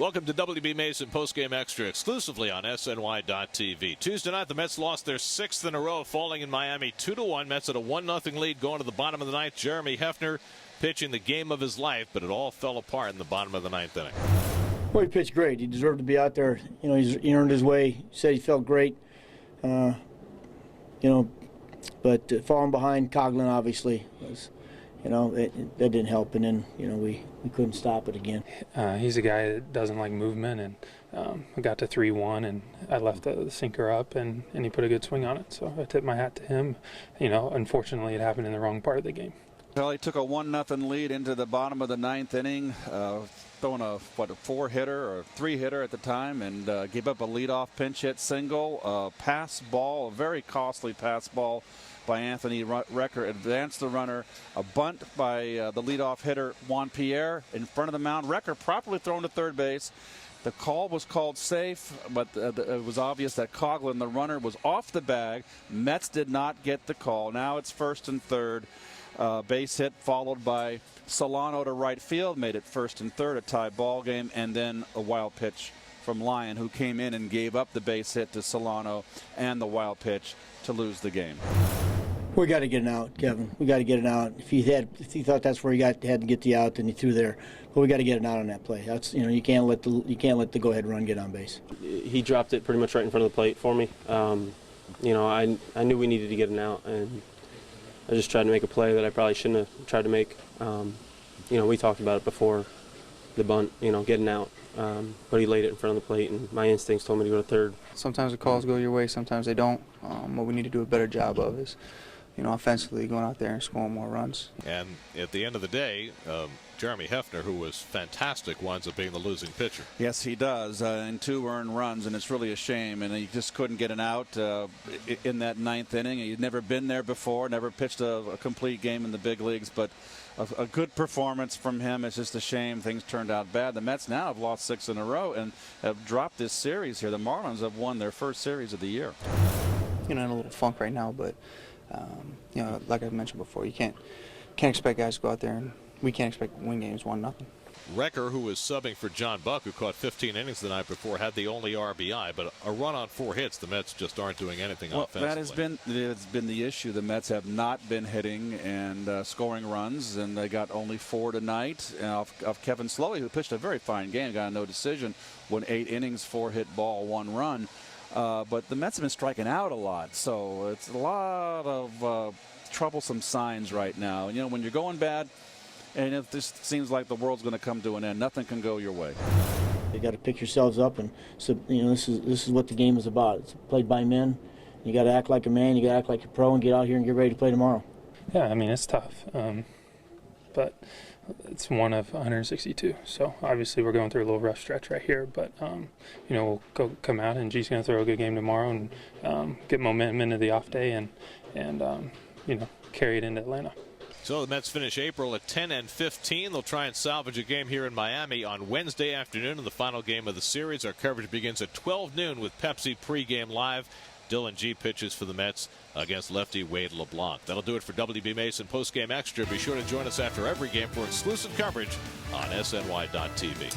Welcome to WB Mason Postgame Extra, exclusively on SNY.TV. Tuesday night, the Mets lost their sixth in a row, falling in Miami 2-1. Mets at a 1-0 lead going to the bottom of the ninth. Jeremy Hefner pitching the game of his life, but it all fell apart in the bottom of the ninth inning. Well, he pitched great. He deserved to be out there. You know, he earned his way. He said he felt great. But falling behind Coughlin obviously was, that didn't help. And then, we couldn't stop it again. He's a guy that doesn't like movement, and I got to 3-1, and I left the sinker up, and he put a good swing on it. So I tip my hat to him. Unfortunately, it happened in the wrong part of the game. Well, he took a 1-0 lead into the bottom of the ninth inning, throwing a 4-hitter or 3-hitter at the time, and gave up a leadoff pinch hit single, a pass ball, a very costly pass ball by Anthony Recker, advanced the runner, a bunt by the leadoff hitter Juan Pierre in front of the mound. Recker properly thrown to third base. The call was called safe, but it was obvious that Coughlin, the runner, was off the bag. Mets did not get the call. Now it's first and third. Base hit followed by Solano to right field, made it first and third, a tie ball game, and then a wild pitch from Lyon, who came in and gave up the base hit to Solano and the wild pitch to lose the game. We got to get it out, Kevin. We got to get it out. If he thought that's where he had to get the out, then he threw there. But we got to get it out on that play. That's you can't let the go ahead run get on base. He dropped it pretty much right in front of the plate for me. I knew we needed to get it out, and I just tried to make a play that I probably shouldn't have tried to make. We talked about it before the bunt, getting out. But he laid it in front of the plate, and my instincts told me to go to third. Sometimes the calls go your way, sometimes they don't. What we need to do a better job of is, offensively going out there and scoring more runs. And at the end of the day, Jeremy Hefner, who was fantastic, winds up being the losing pitcher. Yes, he does, and 2 earned runs, and it's really a shame. And he just couldn't get an out in that ninth inning. He'd never been there before, never pitched a complete game in the big leagues, but a good performance from him. It's just a shame things turned out bad. The Mets now have lost 6 in a row and have dropped this series here. The Marlins have won their first series of the year. In a little funk right now, but like I mentioned before, you can't expect guys to go out there, and we can't expect to win games 1-0. Recker, who was subbing for John Buck, who caught 15 innings the night before, had the only RBI, but a run on 4 hits. The Mets just aren't doing anything offensively. That has been the issue. The Mets have not been hitting and scoring runs, and they got only 4 tonight of Kevin Slowey, who pitched a very fine game, got a no decision, won 8 innings, 4-hit ball, 1 run. But the Mets have been striking out a lot, so it's a lot of troublesome signs right now. And, when you're going bad, and if this seems like the world's going to come to an end, nothing can go your way. You got to pick yourselves up, and so this is what the game is about. It's played by men. You got to act like a man. You got to act like a pro, and get out here and get ready to play tomorrow. Yeah, it's tough, but it's one of 162. So obviously we're going through a little rough stretch right here, but we'll come out, and G's going to throw a good game tomorrow and get momentum into the off day and carry it into Atlanta. So the Mets finish April at 10-15. They'll try and salvage a game here in Miami on Wednesday afternoon in the final game of the series. Our coverage begins at 12 noon with Pepsi pregame live. Dylan G pitches for the Mets against lefty Wade LeBlanc. That'll do it for WB Mason Postgame Extra. Be sure to join us after every game for exclusive coverage on SNY.TV.